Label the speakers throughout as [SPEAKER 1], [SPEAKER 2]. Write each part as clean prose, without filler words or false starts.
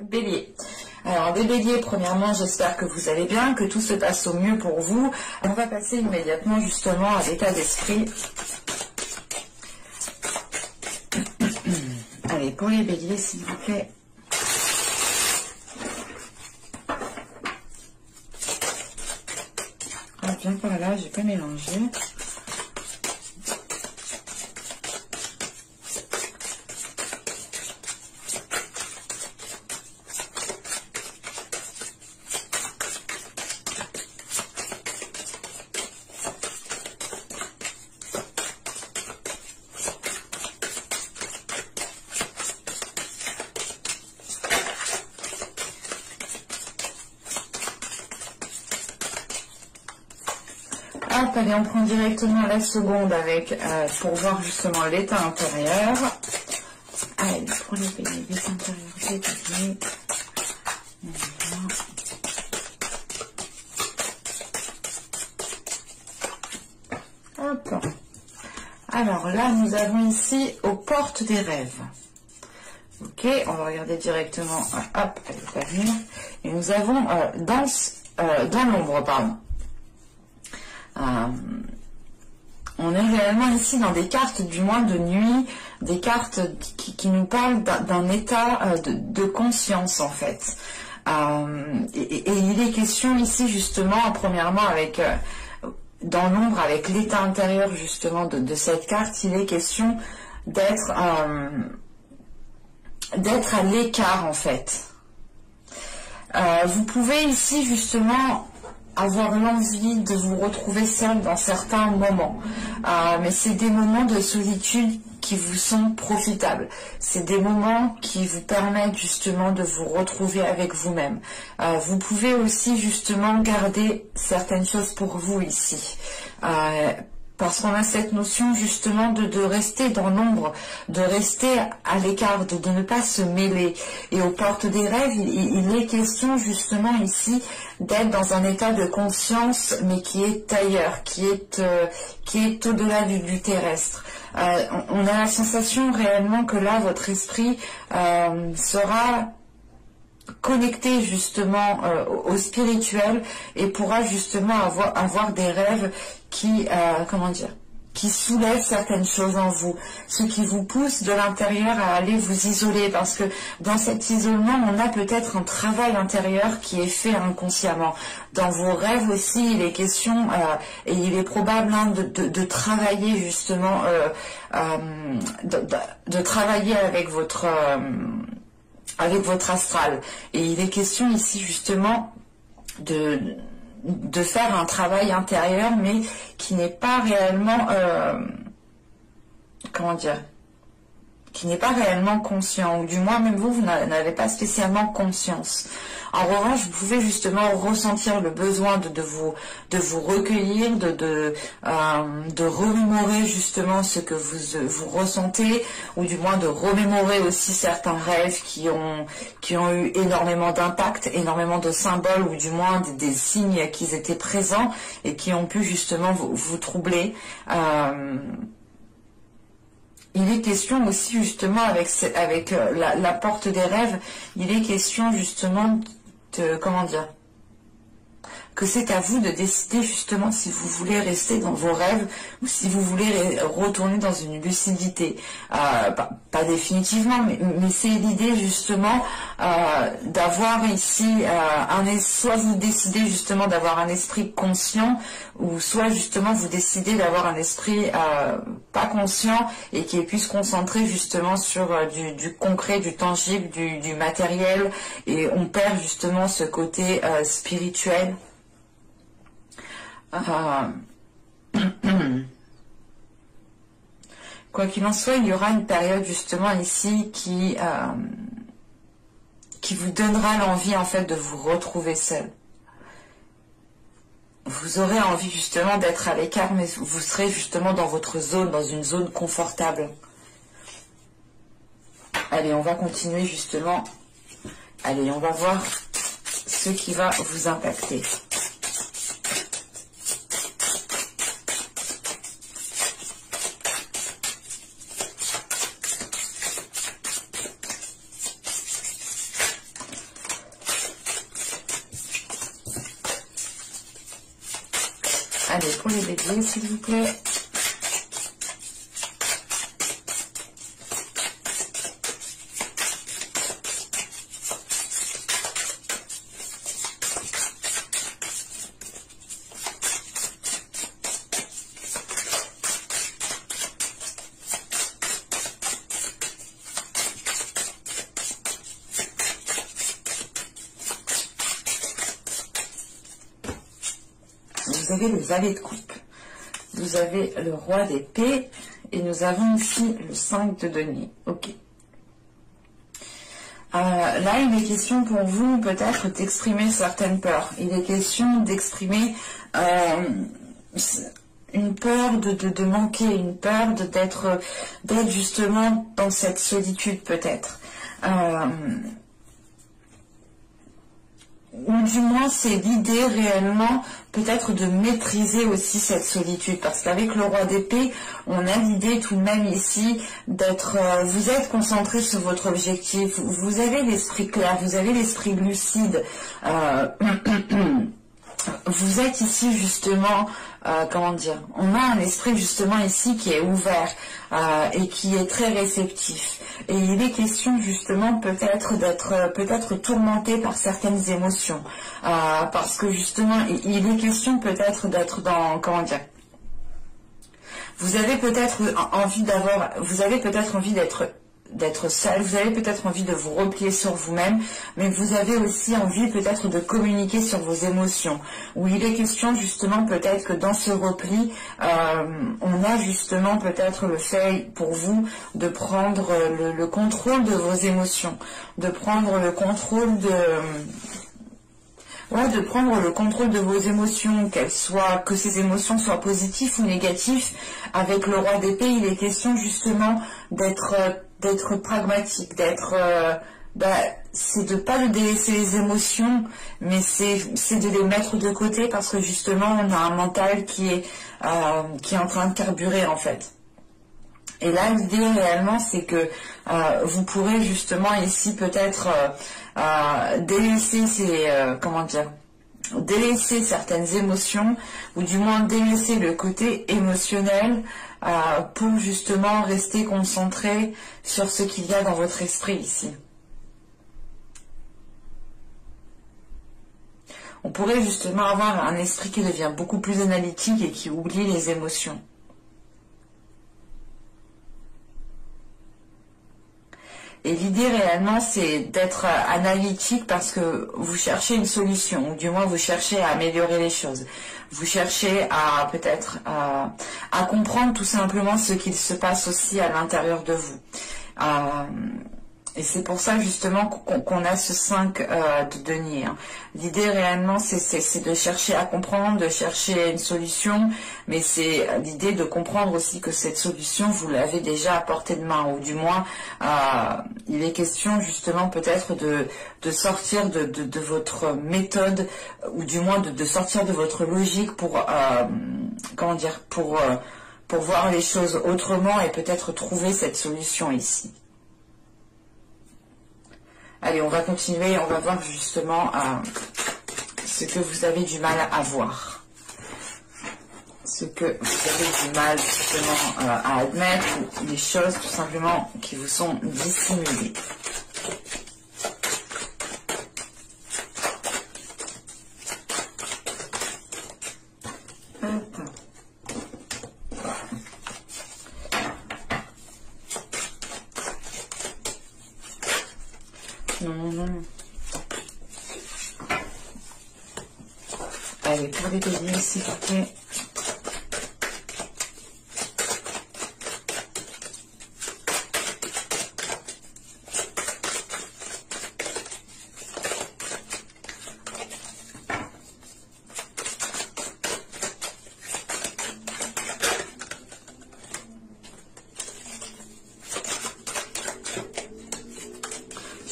[SPEAKER 1] Bélier. Alors les béliers, premièrement, j'espère que vous allez bien, que tout se passe au mieux pour vous. On va passer immédiatement justement à l'état d'esprit. Allez, pour les béliers, s'il vous plaît. Ah, viens par là, j'ai pas mélangé. Hop, allez, on prend directement la seconde avec pour voir justement l'état intérieur. Allez, pour les béliers, l'état intérieur des béliers. Hop. Alors là, nous avons ici aux portes des rêves. Ok, on va regarder directement. Hop, elle va venir. Et nous avons dans l'ombre, pardon. On est réellement ici dans des cartes du moins de nuit, des cartes qui nous parlent d'un état de conscience en fait. Et il est question ici justement, premièrement avec dans l'ombre, avec l'état intérieur justement de cette carte, il est question d'être à l'écart en fait. Vous pouvez ici justement avoir l'envie de vous retrouver seul dans certains moments. Mais c'est des moments de solitude qui vous sont profitables. C'est des moments qui vous permettent justement de vous retrouver avec vous-même. Vous pouvez aussi justement garder certaines choses pour vous ici. Parce qu'on a cette notion justement de rester dans l'ombre, de rester à l'écart, de ne pas se mêler. Et aux portes des rêves, il est question justement ici d'être dans un état de conscience, mais qui est ailleurs, qui est au-delà du terrestre. On a la sensation réellement que là, votre esprit sera connecté justement au spirituel et pourra justement avoir des rêves qui, qui soulèvent certaines choses en vous, ce qui vous pousse de l'intérieur à aller vous isoler, parce que dans cet isolement, on a peut-être un travail intérieur qui est fait inconsciemment. Dans vos rêves aussi, il est question, et il est probable de travailler justement, de travailler avec votre astral. Et il est question ici justement de faire un travail intérieur, mais qui n'est pas réellement, qui n'est pas réellement conscient, ou du moins même vous n'avez pas spécialement conscience. En revanche, vous pouvez justement ressentir le besoin de vous recueillir, de remémorer justement ce que vous ressentez, ou du moins de remémorer aussi certains rêves qui ont eu énormément d'impact, énormément de symboles, ou du moins des signes qui étaient présents et qui ont pu justement vous troubler. Il est question aussi justement avec la porte des rêves, il est question justement de, que c'est à vous de décider justement si vous voulez rester dans vos rêves ou si vous voulez retourner dans une lucidité. Pas définitivement, mais c'est l'idée justement d'avoir ici soit vous décidez justement d'avoir un esprit conscient, ou soit justement vous décidez d'avoir un esprit pas conscient et qui puisse se concentrer justement sur du concret, du tangible, du matériel, et on perd justement ce côté spirituel. Quoi qu'il en soit, il y aura une période justement ici qui vous donnera l'envie en fait de vous retrouver seul. Vous aurez envie justement d'être à l'écart, mais vous serez justement dans votre zone, dans une zone confortable. Allez, on va continuer justement. Allez, on va voir ce qui va vous impacter. Allez, pour les béliers, s'il vous plaît. Vous avez le valet de coupe, vous avez le roi d'épée et nous avons ici le 5 de denier. Ok. Là, il est question pour vous peut-être d'exprimer certaines peurs. Il est question d'exprimer une peur de manquer, une peur d'être justement dans cette solitude peut-être. Ou du moins c'est l'idée réellement peut-être de maîtriser aussi cette solitude, parce qu'avec le roi d'épée on a l'idée tout de même ici d'être, vous êtes concentré sur votre objectif, vous avez l'esprit clair, vous avez l'esprit lucide, vous êtes ici justement, comment dire, on a un esprit justement ici qui est ouvert et qui est très réceptif. Et il est question justement peut-être d'être tourmenté par certaines émotions. Parce que justement, il est question peut-être d'être dans, comment dire, vous avez peut-être envie d'être seul, vous avez peut-être envie de vous replier sur vous-même, mais vous avez aussi envie peut-être de communiquer sur vos émotions, où il est question justement peut-être que dans ce repli, on a justement peut-être le fait pour vous de prendre le contrôle de vos émotions, de prendre le contrôle de prendre le contrôle de vos émotions, que ces émotions soient positives ou négatives. Avec le roi d'épée, il est question justement d'être pragmatique, c'est de pas de délaisser les émotions, mais c'est de les mettre de côté, parce que justement on a un mental qui est en train de carburer en fait. Et là l'idée réellement c'est que vous pourrez justement ici peut-être délaisser délaisser certaines émotions, ou du moins délaisser le côté émotionnel pour justement rester concentré sur ce qu'il y a dans votre esprit ici. On pourrait justement avoir un esprit qui devient beaucoup plus analytique et qui oublie les émotions. Et l'idée réellement c'est d'être analytique parce que vous cherchez une solution, ou du moins vous cherchez à améliorer les choses. Vous cherchez à peut-être à comprendre tout simplement ce qu'il se passe aussi à l'intérieur de vous. Et c'est pour ça justement qu'on a ce 5 de denier. L'idée réellement c'est de chercher à comprendre, de chercher une solution, mais c'est l'idée de comprendre aussi que cette solution vous l'avez déjà à portée de main, ou du moins il est question justement peut-être de sortir de votre méthode, ou du moins de sortir de votre logique pour comment dire, pour voir les choses autrement et peut-être trouver cette solution ici. Allez, on va continuer, on va voir justement ce que vous avez du mal à voir. Ce que vous avez du mal justement à admettre, ou les choses tout simplement qui vous sont dissimulées. Allez, pour les béliers, s'il vous plaît.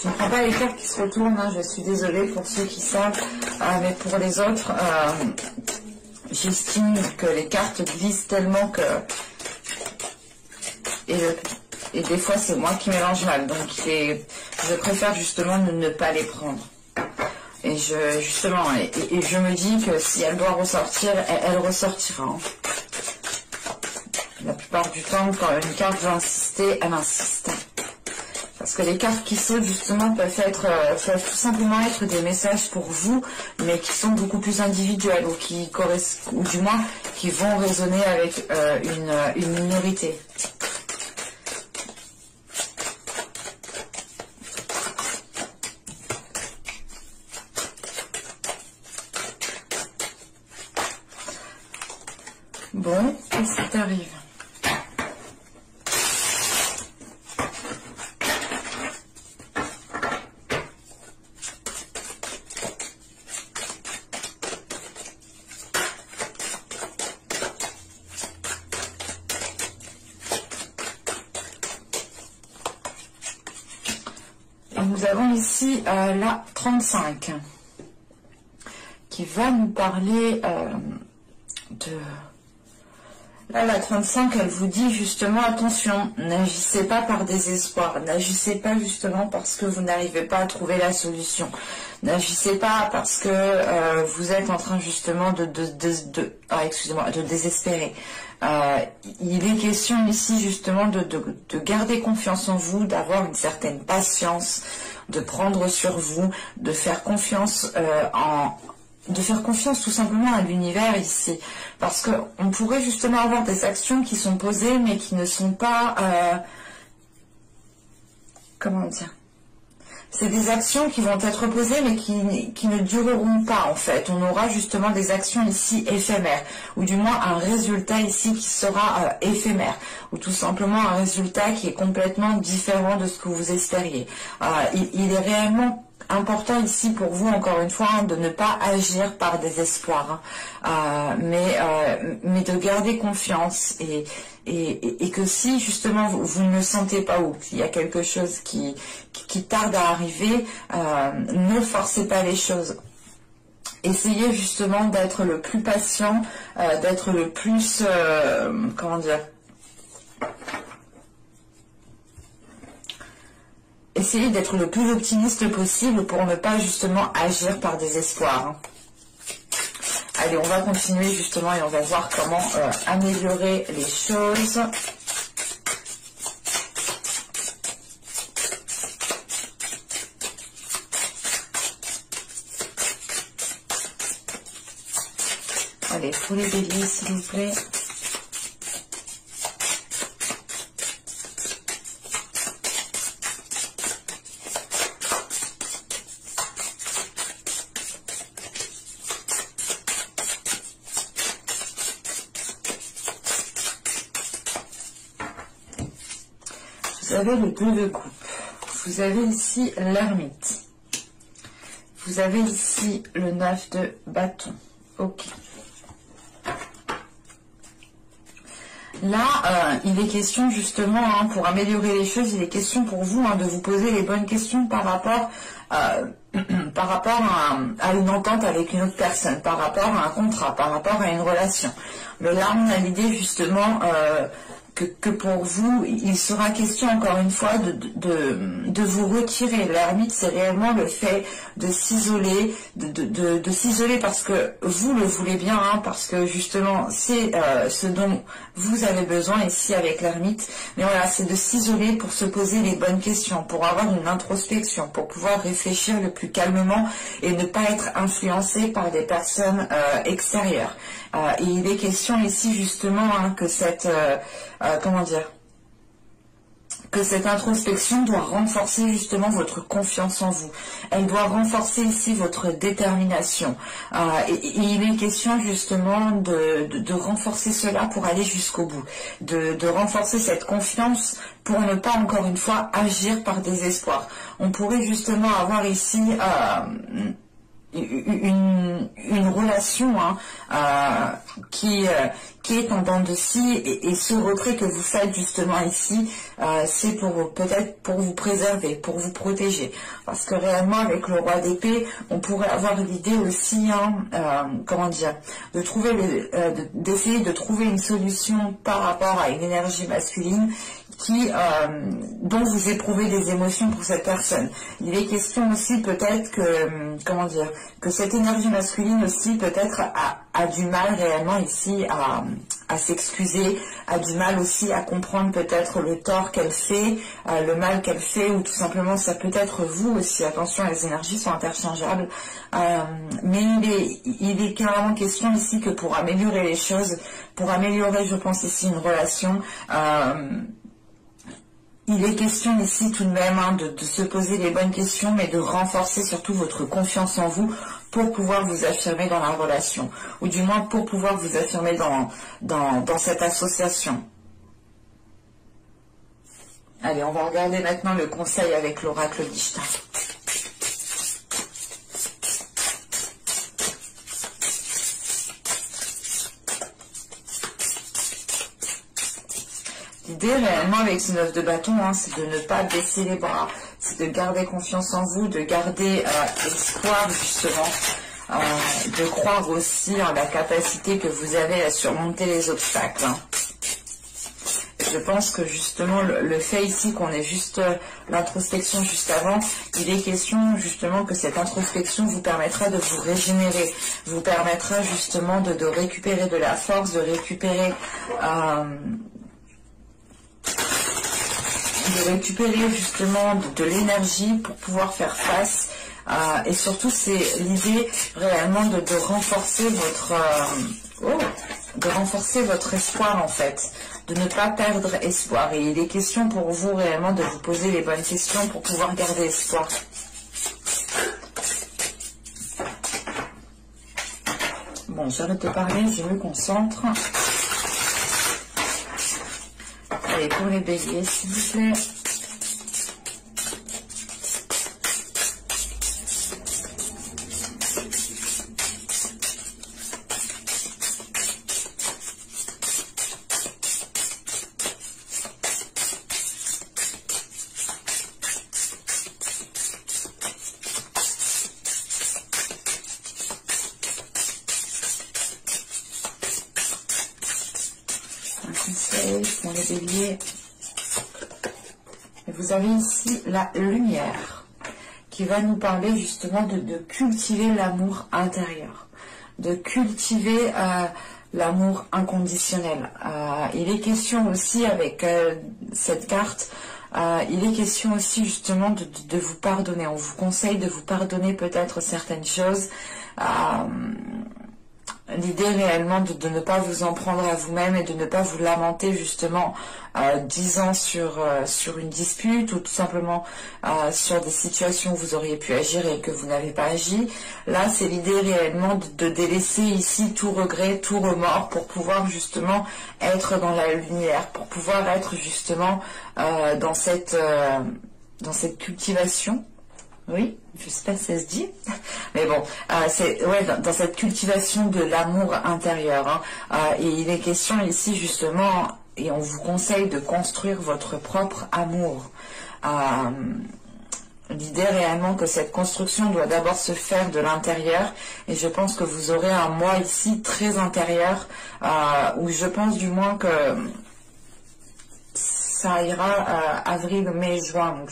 [SPEAKER 1] Je ne prends pas les cartes qui se retournent, hein, je suis désolée pour ceux qui savent, mais pour les autres, j'estime que les cartes glissent tellement que... Et des fois c'est moi qui mélange mal, donc je préfère justement ne pas les prendre. Et justement, et je me dis que si elle doit ressortir, elle ressortira. Hein. La plupart du temps, quand une carte veut insister, elle insiste. Parce que les cartes qui sautent, justement, peuvent tout simplement être des messages pour vous, mais qui sont beaucoup plus individuels, ou qui correspondent, ou du moins, qui vont résonner avec une minorité. Bon, qu'est-ce qui t'arrive? Nous avons ici la 35 qui va nous parler de... Là, la 35, elle vous dit justement, attention, n'agissez pas par désespoir, n'agissez pas justement parce que vous n'arrivez pas à trouver la solution, n'agissez pas parce que vous êtes en train justement de désespérer. Il est question ici justement de garder confiance en vous, d'avoir une certaine patience, de prendre sur vous, de faire confiance tout simplement à l'univers ici, parce que on pourrait justement avoir des actions qui sont posées mais qui ne sont pas comment dire, c'est des actions qui vont être posées mais qui ne dureront pas en fait. On aura justement des actions ici éphémères, ou du moins un résultat ici qui sera éphémère, ou tout simplement un résultat qui est complètement différent de ce que vous espériez. Il est réellement important ici pour vous, encore une fois, hein, de ne pas agir par désespoir, hein, mais de garder confiance et que si justement vous ne le sentez pas ou qu'il y a quelque chose qui tarde à arriver, ne forcez pas les choses. Essayez justement d'être le plus patient, d'être le plus, comment dire, essayez d'être le plus optimiste possible pour ne pas justement agir par désespoir. Hein. Allez, on va continuer justement et on va voir comment améliorer les choses. Allez, pour les béliers, s'il vous plaît. Vous avez le 2 de coupe, vous avez ici l'ermite, vous avez ici le 9 de bâton. Ok. Là, il est question justement, hein, pour améliorer les choses, il est question pour vous de vous poser les bonnes questions par rapport à une entente avec une autre personne, par rapport à un contrat, par rapport à une relation. Mais là, on a l'idée justement que pour vous, il sera question encore une fois de vous retirer. L'ermite, c'est réellement le fait de s'isoler, de s'isoler parce que vous le voulez bien, hein, parce que justement, c'est ce dont vous avez besoin ici avec l'ermite. Mais voilà, c'est de s'isoler pour se poser les bonnes questions, pour avoir une introspection, pour pouvoir réfléchir le plus calmement et ne pas être influencé par des personnes extérieures. Et il est question ici justement que cette comment dire, que cette introspection doit renforcer justement votre confiance en vous. Elle doit renforcer ici votre détermination. Et il est question justement de renforcer cela pour aller jusqu'au bout. De renforcer cette confiance pour ne pas encore une fois agir par désespoir. On pourrait justement avoir ici une relation qui est en dents de scie et ce retrait que vous faites justement ici, c'est peut-être pour vous préserver, pour vous protéger, parce que réellement avec le roi d'épée, on pourrait avoir l'idée aussi, comment dire, d'essayer de trouver une solution par rapport à une énergie masculine dont vous éprouvez des émotions pour cette personne. Il est question aussi peut-être que, comment dire, que cette énergie masculine aussi peut-être a du mal réellement ici à s'excuser, a du mal aussi à comprendre peut-être le tort qu'elle fait, le mal qu'elle fait, ou tout simplement ça peut être vous aussi. Attention, les énergies sont interchangeables, mais il est carrément question ici que pour améliorer les choses, pour améliorer, je pense ici, une relation, il est question ici tout de même de se poser les bonnes questions, mais de renforcer surtout votre confiance en vous pour pouvoir vous affirmer dans la relation, ou du moins pour pouvoir vous affirmer dans cette association. Allez, on va regarder maintenant le conseil avec l'oracle d'Ishtar. L'idée réellement avec ce 9 de bâton, c'est de ne pas baisser les bras, c'est de garder confiance en vous, de garder espoir justement, de croire aussi en la capacité que vous avez à surmonter les obstacles. Je pense que justement le fait ici qu'on ait juste l'introspection juste avant, il est question justement que cette introspection vous permettra de vous régénérer, vous permettra justement de récupérer de la force, de récupérer justement de l'énergie pour pouvoir faire face, et surtout c'est l'idée réellement de renforcer votre espoir en fait, de ne pas perdre espoir, et il est question pour vous réellement de vous poser les bonnes questions pour pouvoir garder espoir. Bon, j'arrête de parler, je me concentre. Allez, pour les béliers, s'il vous plaît. Pour les béliers, et vous avez ici la lumière qui va nous parler justement de cultiver l'amour intérieur, de cultiver l'amour inconditionnel. Il est question aussi avec cette carte, il est question aussi justement de vous pardonner. On vous conseille de vous pardonner peut-être certaines choses. L'idée réellement de ne pas vous en prendre à vous-même et de ne pas vous lamenter justement 10 ans sur une dispute, ou tout simplement sur des situations où vous auriez pu agir et que vous n'avez pas agi. Là, c'est l'idée réellement de délaisser ici tout regret, tout remords pour pouvoir justement être dans la lumière, pour pouvoir être justement dans cette cultivation. Oui, je sais pas si ça se dit, mais bon, c'est dans cette cultivation de l'amour intérieur, et il est question ici justement, et on vous conseille de construire votre propre amour. L'idée réellement que cette construction doit d'abord se faire de l'intérieur, et je pense que vous aurez un mois ici très intérieur, où je pense du moins que ça ira avril, mai, juin, donc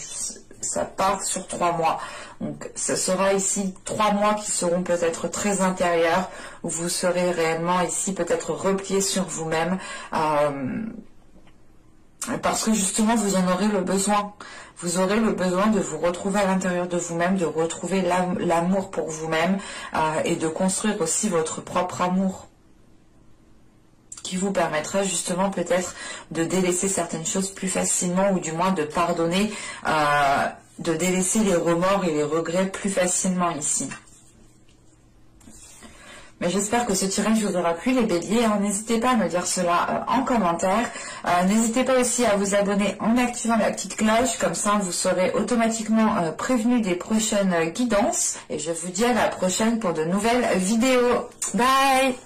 [SPEAKER 1] ça part sur 3 mois. Donc ce sera ici 3 mois qui seront peut-être très intérieurs, où vous serez réellement ici peut-être replié sur vous-même, parce que justement vous en aurez le besoin. Vous aurez le besoin de vous retrouver à l'intérieur de vous-même, de retrouver l'amour pour vous-même, et de construire aussi votre propre amour, qui vous permettra justement peut-être de délaisser certaines choses plus facilement, ou du moins de pardonner, de délaisser les remords et les regrets plus facilement ici. Mais j'espère que ce tirage vous aura plu, les béliers. N'hésitez pas à me dire cela en commentaire. N'hésitez pas aussi à vous abonner en activant la petite cloche, comme ça vous serez automatiquement prévenu des prochaines guidances. Et je vous dis à la prochaine pour de nouvelles vidéos. Bye!